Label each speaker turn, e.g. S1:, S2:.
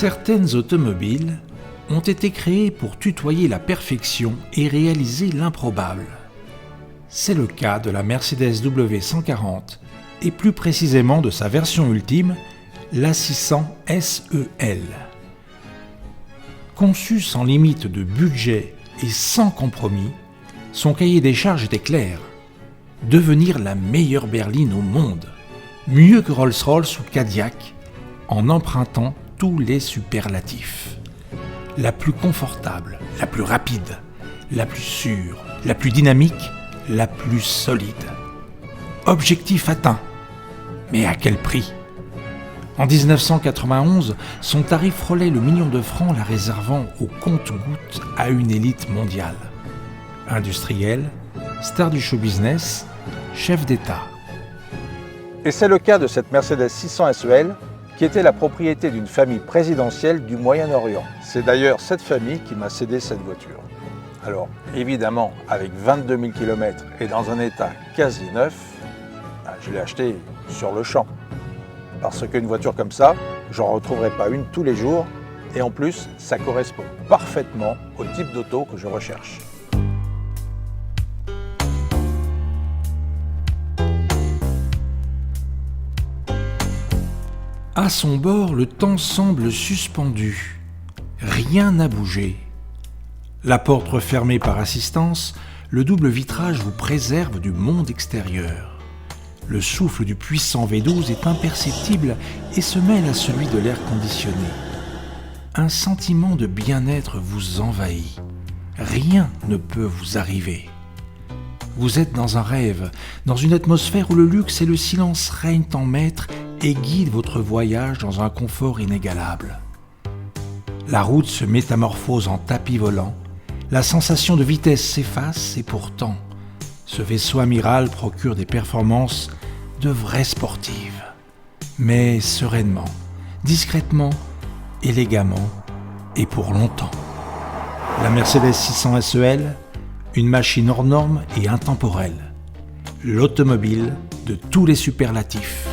S1: Certaines automobiles ont été créées pour tutoyer la perfection et réaliser l'improbable. C'est le cas de la Mercedes W140 et plus précisément de sa version ultime, la 600 SEL. Conçue sans limite de budget et sans compromis, son cahier des charges était clair. Devenir la meilleure berline au monde, mieux que Rolls-Royce ou Cadillac, en empruntant tous les superlatifs. La plus confortable, la plus rapide, la plus sûre, la plus dynamique, la plus solide. Objectif atteint. Mais à quel prix ? En 1991, son tarif frôlait le million de francs, la réservant au compte-gouttes à une élite mondiale. Industriel, star du show business, chef d'État.
S2: Et c'est le cas de cette Mercedes 600 SEL qui était la propriété d'une famille présidentielle du Moyen-Orient. C'est d'ailleurs cette famille qui m'a cédé cette voiture. Alors évidemment, avec 22 000 km et dans un état quasi neuf, je l'ai acheté sur le champ. Parce qu'une voiture comme ça, j'en retrouverai pas une tous les jours et en plus, ça correspond parfaitement au type d'auto que je recherche.
S1: À son bord, le temps semble suspendu. Rien n'a bougé. La porte refermée par assistance, le double vitrage vous préserve du monde extérieur. Le souffle du puissant V12 est imperceptible et se mêle à celui de l'air conditionné. Un sentiment de bien-être vous envahit. Rien ne peut vous arriver. Vous êtes dans un rêve, dans une atmosphère où le luxe et le silence règnent en maître et guident votre voyage dans un confort inégalable. La route se métamorphose en tapis volant, la sensation de vitesse s'efface et pourtant, ce vaisseau amiral procure des performances de vraies sportives. Mais sereinement, discrètement, élégamment et pour longtemps. La Mercedes 600 SEL, une machine hors norme et intemporelle. L'automobile de tous les superlatifs.